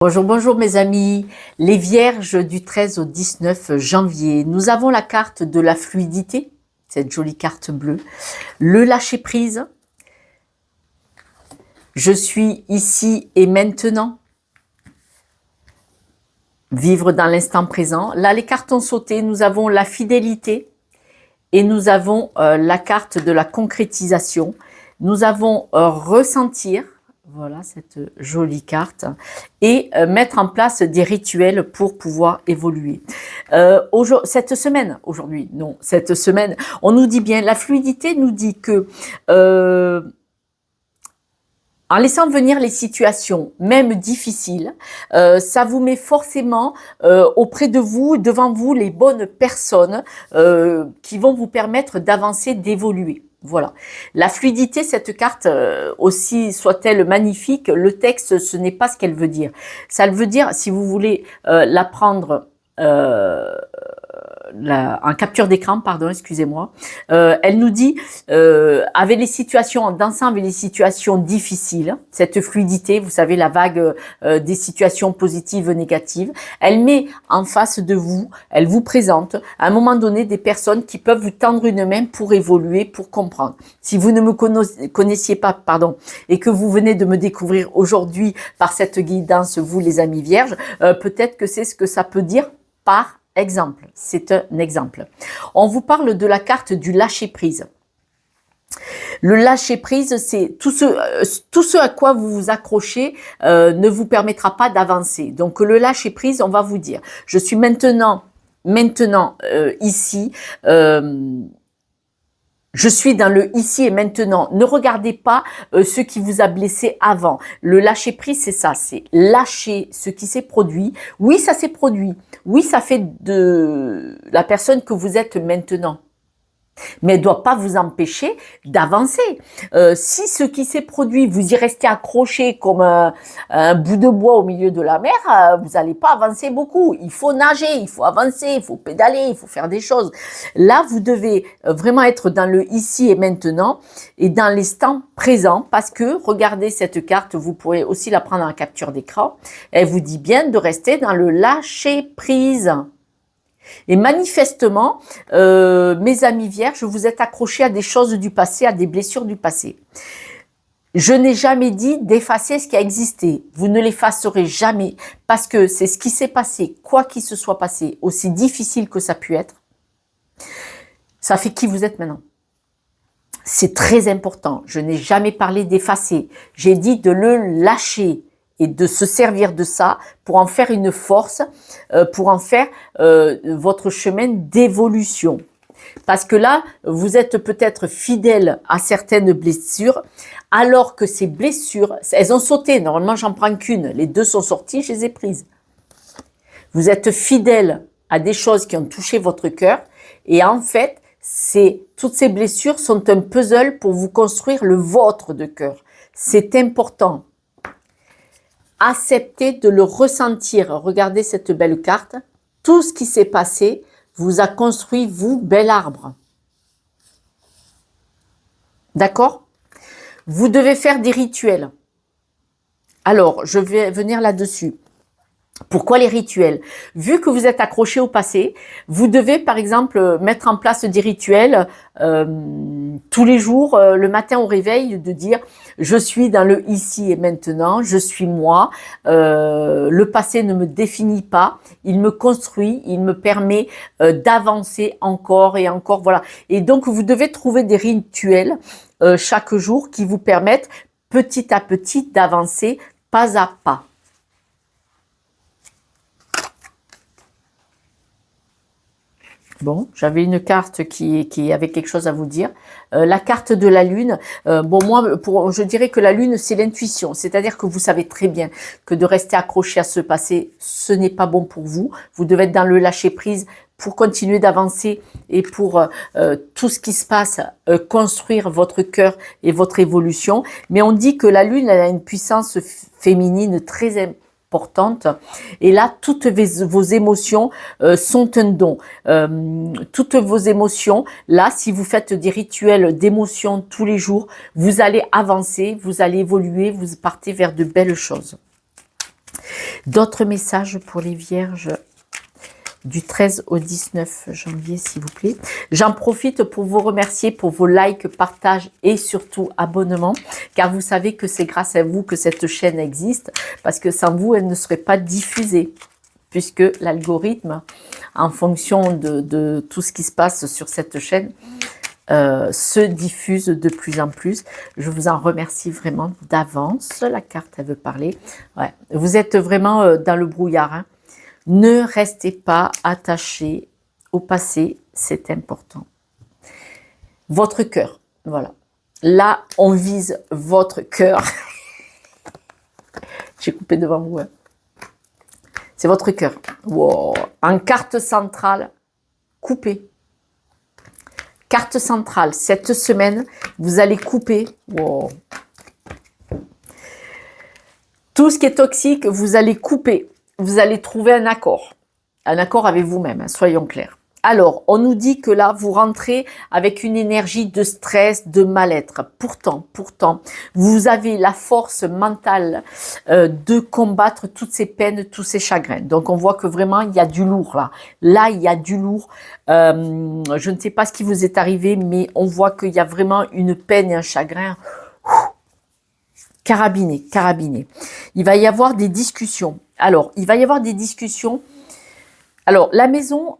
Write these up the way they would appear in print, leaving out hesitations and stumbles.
Bonjour, bonjour mes amis, les Vierges du 13 au 19 janvier. Nous avons la carte de la fluidité, cette jolie carte bleue, le lâcher-prise, je suis ici et maintenant, vivre dans l'instant présent. Là, les cartes ont sauté, nous avons la fidélité et nous avons la carte de la concrétisation. Nous avons ressentir. Voilà cette jolie carte. Et mettre en place des rituels pour pouvoir évoluer. Cette semaine, on nous dit bien, la fluidité nous dit que en laissant venir les situations, même difficiles, ça vous met forcément auprès de vous, devant vous, les bonnes personnes qui vont vous permettre d'avancer, d'évoluer. Voilà. La fluidité, cette carte, aussi soit-elle magnifique, le texte, ce n'est pas ce qu'elle veut dire. Ça veut dire, si vous voulez la prendre en capture d'écran, pardon, excusez-moi, elle nous dit, avec les situations, en dansant avec les situations difficiles, cette fluidité, vous savez, la vague des situations positives, négatives, elle met en face de vous, elle vous présente, à un moment donné, des personnes qui peuvent vous tendre une main pour évoluer, pour comprendre. Si vous ne me connaissiez pas, pardon, et que vous venez de me découvrir aujourd'hui par cette guidance, vous les amis vierges, peut-être que c'est ce que ça peut dire par exemple. C'est un exemple. On vous parle de la carte du lâcher-prise. Le lâcher-prise, c'est tout ce à quoi vous vous accrochez ne vous permettra pas d'avancer. Donc le lâcher-prise, on va vous dire, je suis maintenant ici, je suis dans le ici et maintenant. Ne regardez pas ce qui vous a blessé avant. Le lâcher prise, c'est ça, c'est lâcher ce qui s'est produit. Oui, ça s'est produit. Oui, ça fait de la personne que vous êtes maintenant. Mais elle ne doit pas vous empêcher d'avancer. Si ce qui s'est produit, vous y restez accroché comme un bout de bois au milieu de la mer, vous n'allez pas avancer beaucoup. Il faut nager, il faut avancer, il faut pédaler, il faut faire des choses. Là, vous devez vraiment être dans le ici et maintenant et dans l'instant présent parce que, regardez cette carte, vous pourrez aussi la prendre en capture d'écran. Elle vous dit bien de rester dans le lâcher-prise. Et manifestement, mes amis vierges, vous êtes accrochés à des choses du passé, à des blessures du passé. Je n'ai jamais dit d'effacer ce qui a existé. Vous ne l'effacerez jamais parce que c'est ce qui s'est passé, quoi qu'il se soit passé, aussi difficile que ça pu être. Ça fait qui vous êtes maintenant. C'est très important. Je n'ai jamais parlé d'effacer. J'ai dit de le lâcher et de se servir de ça pour en faire une force, pour en faire votre chemin d'évolution. Parce que là, vous êtes peut-être fidèle à certaines blessures, alors que ces blessures, elles ont sauté. Normalement, j'en prends qu'une. Les deux sont sorties, je les ai prises. Vous êtes fidèle à des choses qui ont touché votre cœur, et en fait, toutes ces blessures sont un puzzle pour vous construire le vôtre de cœur. C'est important. Acceptez de le ressentir. Regardez cette belle carte. Tout ce qui s'est passé vous a construit, vous, bel arbre. D'accord? Vous devez faire des rituels. Alors, je vais venir là-dessus. Pourquoi les rituels? Vu que vous êtes accroché au passé, vous devez par exemple mettre en place des rituels tous les jours, le matin au réveil, de dire je suis dans le ici et maintenant, je suis moi, le passé ne me définit pas, il me construit, il me permet d'avancer encore et encore, voilà. Et donc vous devez trouver des rituels chaque jour qui vous permettent petit à petit d'avancer pas à pas. Bon, j'avais une carte qui avait quelque chose à vous dire. La carte de la lune. Bon, moi, je dirais que la lune, c'est l'intuition. C'est-à-dire que vous savez très bien que de rester accroché à ce passé, ce n'est pas bon pour vous. Vous devez être dans le lâcher-prise pour continuer d'avancer et pour tout ce qui se passe, construire votre cœur et votre évolution. Mais on dit que la lune, elle a une puissance féminine très importante. Et là, toutes vos émotions sont un don. Toutes vos émotions, là, si vous faites des rituels d'émotions tous les jours, vous allez avancer, vous allez évoluer, vous partez vers de belles choses. D'autres messages pour les vierges du 13 au 19 janvier, s'il vous plaît. J'en profite pour vous remercier pour vos likes, partages et surtout abonnements, car vous savez que c'est grâce à vous que cette chaîne existe, parce que sans vous, elle ne serait pas diffusée, puisque l'algorithme, en fonction de tout ce qui se passe sur cette chaîne, se diffuse de plus en plus. Je vous en remercie vraiment d'avance. La carte, elle veut parler. Ouais. Vous êtes vraiment dans le brouillard, hein. Ne restez pas attachés au passé, c'est important. Votre cœur, voilà. Là, on vise votre cœur. J'ai coupé devant vous. Hein. C'est votre cœur. Wow. En carte centrale, coupez. Carte centrale, cette semaine, vous allez couper. Wow. Tout ce qui est toxique, vous allez couper. Vous allez trouver un accord avec vous-même, hein, soyons clairs. Alors, on nous dit que là, vous rentrez avec une énergie de stress, de mal-être. Pourtant, vous avez la force mentale de combattre toutes ces peines, tous ces chagrins. Donc, on voit que vraiment, il y a du lourd là. Là, il y a du lourd. Je ne sais pas ce qui vous est arrivé, mais on voit qu'il y a vraiment une peine et un chagrin. Carabiné. Il va y avoir des discussions. Alors, il va y avoir des discussions. Alors, la maison,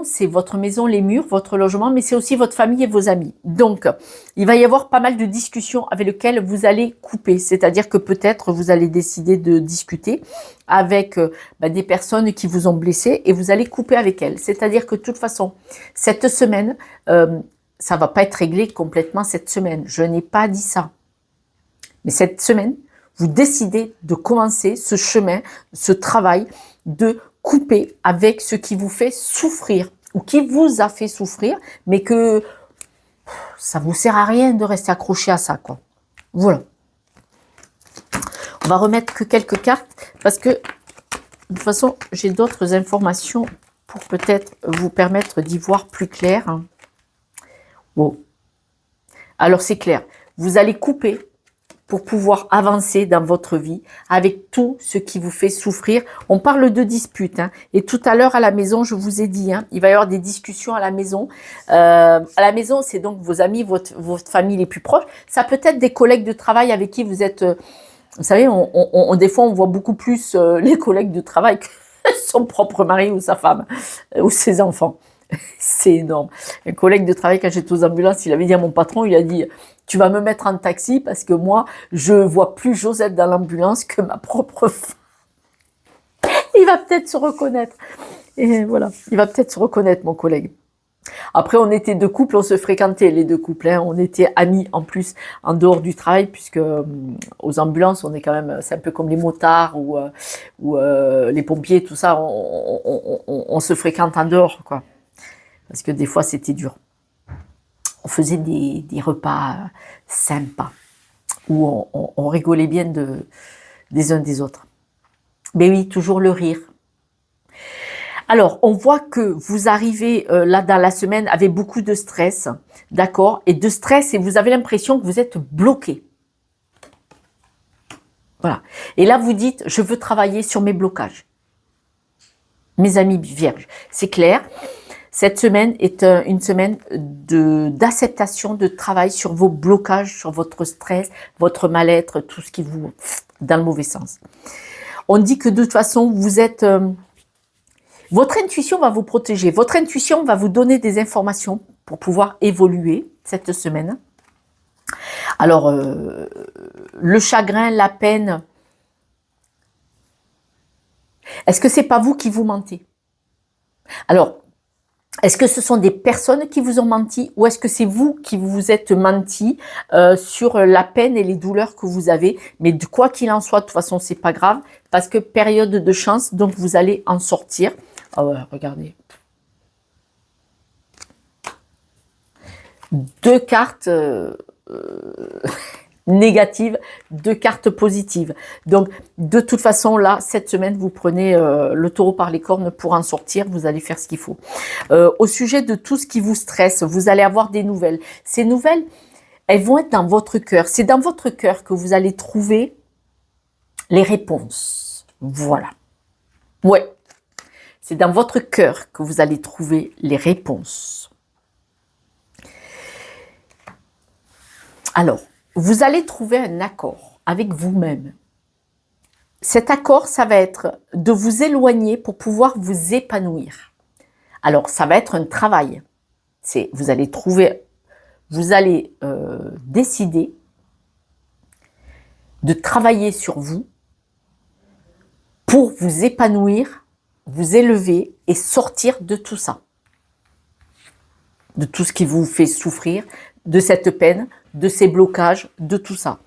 c'est votre maison, les murs, votre logement, mais c'est aussi votre famille et vos amis. Donc, il va y avoir pas mal de discussions avec lesquelles vous allez couper. C'est-à-dire que peut-être vous allez décider de discuter avec des personnes qui vous ont blessé et vous allez couper avec elles. C'est-à-dire que de toute façon, cette semaine, ça va pas être réglé complètement cette semaine. Je n'ai pas dit ça. Mais cette semaine, vous décidez de commencer ce chemin, ce travail de couper avec ce qui vous fait souffrir ou qui vous a fait souffrir, mais que ça vous sert à rien de rester accroché à ça, quoi. Voilà. On va remettre que quelques cartes parce que de toute façon, j'ai d'autres informations pour peut-être vous permettre d'y voir plus clair. Wow. Alors c'est clair, vous allez couper pour pouvoir avancer dans votre vie avec tout ce qui vous fait souffrir. On parle de disputes. Hein. Et tout à l'heure, à la maison, je vous ai dit, hein, il va y avoir des discussions à la maison. À la maison, c'est donc vos amis, votre famille les plus proches. Ça peut être des collègues de travail avec qui vous êtes... vous savez, des fois, on voit beaucoup plus les collègues de travail que son propre mari ou sa femme ou ses enfants. C'est énorme. Un collègue de travail, quand j'étais aux ambulances, il avait dit à mon patron, il a dit... Tu vas me mettre en taxi parce que moi, je vois plus Josette dans l'ambulance que ma propre femme. Il va peut-être se reconnaître. Et voilà, il va peut-être se reconnaître, mon collègue. Après, on était deux couples, on se fréquentait, les deux couples. Hein. On était amis en plus, en dehors du travail, puisque aux ambulances, on est quand même, c'est un peu comme les motards ou les pompiers, tout ça. On se fréquente en dehors, quoi. Parce que des fois, c'était dur. On faisait des repas sympas, où on rigolait bien des uns des autres. Mais oui, toujours le rire. Alors, on voit que vous arrivez là dans la semaine avec beaucoup de stress, d'accord, et de stress, et vous avez l'impression que vous êtes bloqué. Voilà. Et là, vous dites, je veux travailler sur mes blocages. Mes amis vierges, c'est clair. Cette semaine est une semaine d'acceptation, de travail sur vos blocages, sur votre stress, votre mal-être, tout ce qui vous... dans le mauvais sens. On dit que de toute façon, vous êtes... votre intuition va vous protéger. Votre intuition va vous donner des informations pour pouvoir évoluer cette semaine. Alors, le chagrin, la peine... Est-ce que c'est pas vous qui vous mentez? Alors, est-ce que ce sont des personnes qui vous ont menti ou est-ce que c'est vous qui vous êtes menti sur la peine et les douleurs que vous avez? Mais de quoi qu'il en soit, de toute façon, c'est pas grave parce que période de chance, donc vous allez en sortir. Ah ouais, regardez. Deux cartes négatives, deux cartes positives. Donc, de toute façon, là, cette semaine, vous prenez le taureau par les cornes pour en sortir. Vous allez faire ce qu'il faut. Au sujet de tout ce qui vous stresse, vous allez avoir des nouvelles. Ces nouvelles, elles vont être dans votre cœur. C'est dans votre cœur que vous allez trouver les réponses. Voilà. Ouais, c'est dans votre cœur que vous allez trouver les réponses. Alors, vous allez trouver un accord avec vous-même. Cet accord, ça va être de vous éloigner pour pouvoir vous épanouir. Alors, ça va être un travail. Vous allez décider de travailler sur vous pour vous épanouir, vous élever et sortir de tout ça. De tout ce qui vous fait souffrir, de cette peine, de ces blocages, de tout ça.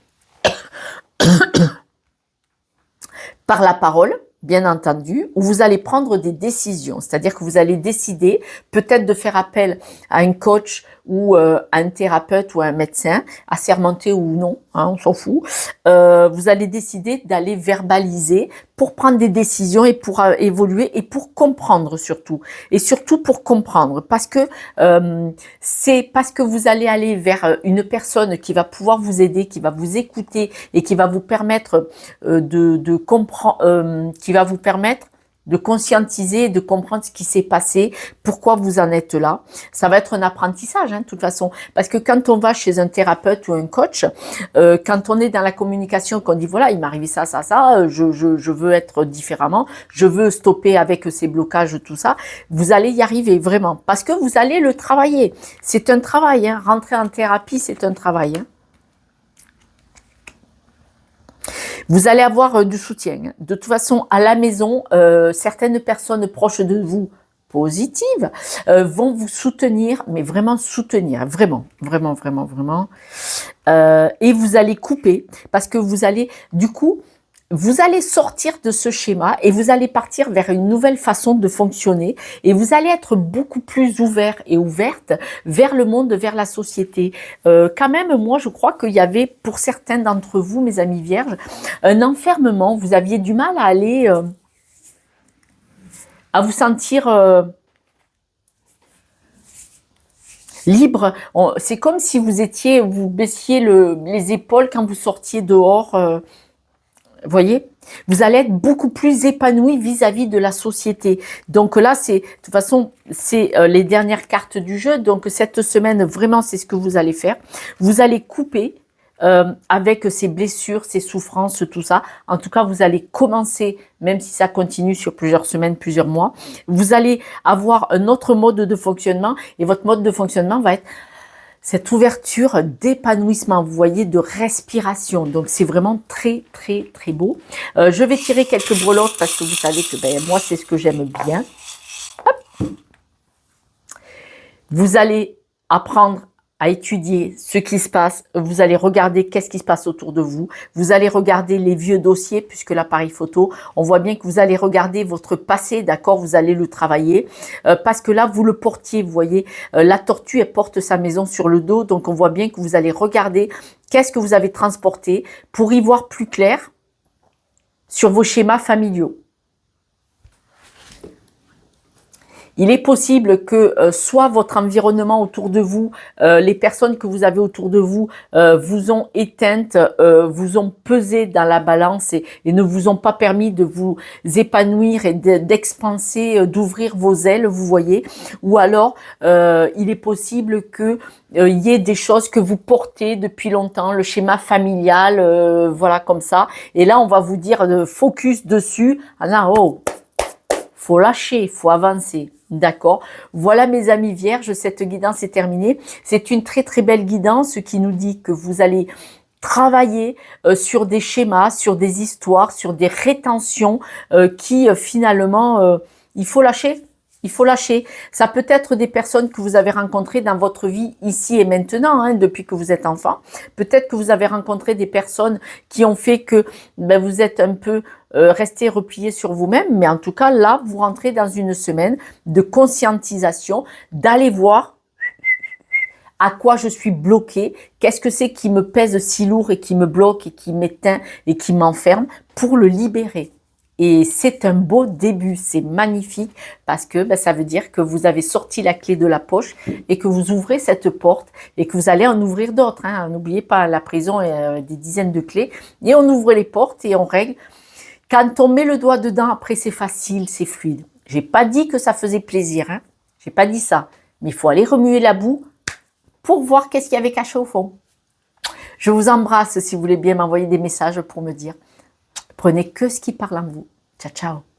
Par la parole, bien entendu, où vous allez prendre des décisions. C'est-à-dire que vous allez décider peut-être de faire appel à un coach ou à un thérapeute ou à un médecin, assermenté ou non, hein, on s'en fout. Vous allez décider d'aller verbaliser pour prendre des décisions et pour évoluer et pour comprendre surtout. Et surtout pour comprendre, parce que c'est parce que vous allez aller vers une personne qui va pouvoir vous aider, qui va vous écouter et qui va vous permettre de comprendre, qui va vous permettre de conscientiser, de comprendre ce qui s'est passé, pourquoi vous en êtes là. Ça va être un apprentissage, hein, de toute façon. Parce que quand on va chez un thérapeute ou un coach, quand on est dans la communication, qu'on dit voilà, il m'est arrivé ça, ça, ça, je veux être différemment, je veux stopper avec ces blocages, tout ça, vous allez y arriver vraiment. Parce que vous allez le travailler. C'est un travail, hein. Rentrer en thérapie, c'est un travail, hein. Vous allez avoir du soutien. De toute façon, à la maison, certaines personnes proches de vous, positives, vont vous soutenir, mais vraiment soutenir, vraiment, vraiment, vraiment, vraiment. Et vous allez couper, parce que vous allez, du coup, vous allez sortir de ce schéma et vous allez partir vers une nouvelle façon de fonctionner et vous allez être beaucoup plus ouvert et ouverte vers le monde, vers la société. Quand même, moi, je crois qu'il y avait, pour certains d'entre vous, mes amis vierges, un enfermement. Vous aviez du mal à aller, à vous sentir libre. C'est comme si vous baissiez les épaules quand vous sortiez dehors. Voyez, vous allez être beaucoup plus épanoui vis-à-vis de la société. Donc là, de toute façon, c'est les dernières cartes du jeu. Donc cette semaine, vraiment, c'est ce que vous allez faire. Vous allez couper avec ces blessures, ces souffrances, tout ça. En tout cas, vous allez commencer, même si ça continue sur plusieurs semaines, plusieurs mois, vous allez avoir un autre mode de fonctionnement et votre mode de fonctionnement va être cette ouverture d'épanouissement, vous voyez, de respiration. Donc, c'est vraiment très, très, très beau. Je vais tirer quelques breloques parce que vous savez que moi, c'est ce que j'aime bien. Hop. Vous allez apprendre à étudier ce qui se passe. Vous allez regarder qu'est-ce qui se passe autour de vous. Vous allez regarder les vieux dossiers, puisque l'appareil photo, on voit bien que vous allez regarder votre passé, d'accord, vous allez le travailler. Parce que là, vous le portiez, vous voyez, la tortue, elle porte sa maison sur le dos. Donc, on voit bien que vous allez regarder qu'est-ce que vous avez transporté pour y voir plus clair sur vos schémas familiaux. Il est possible que soit votre environnement autour de vous, les personnes que vous avez autour de vous, vous ont éteinte, vous ont pesé dans la balance et ne vous ont pas permis de vous épanouir et d'expanser, d'ouvrir vos ailes, vous voyez. Ou alors, il est possible que il y ait des choses que vous portez depuis longtemps, le schéma familial, voilà comme ça. Et là, on va vous dire de focus dessus. Ah non, oh, faut lâcher, faut avancer. D'accord. Voilà mes amis vierges, cette guidance est terminée. C'est une très très belle guidance qui nous dit que vous allez travailler sur des schémas, sur des histoires, sur des rétentions qui finalement, il faut lâcher. Il faut lâcher. Ça peut être des personnes que vous avez rencontrées dans votre vie ici et maintenant, hein, depuis que vous êtes enfant. Peut-être que vous avez rencontré des personnes qui ont fait que vous êtes un peu resté replié sur vous-même. Mais en tout cas, là, vous rentrez dans une semaine de conscientisation, d'aller voir à quoi je suis bloquée, qu'est-ce que c'est qui me pèse si lourd et qui me bloque et qui m'éteint et qui m'enferme pour le libérer. Et c'est un beau début, c'est magnifique parce que ça veut dire que vous avez sorti la clé de la poche et que vous ouvrez cette porte et que vous allez en ouvrir d'autres. Hein. N'oubliez pas, la prison a des dizaines de clés et on ouvre les portes et on règle Quand on met le doigt dedans, après c'est facile, c'est fluide. J'ai pas dit que ça faisait plaisir, hein. J'ai pas dit ça. Mais il faut aller remuer la boue pour voir qu'est-ce qu'il y avait caché au fond. Je vous embrasse si vous voulez bien m'envoyer des messages pour me dire. Prenez que ce qui parle en vous. Ciao, ciao.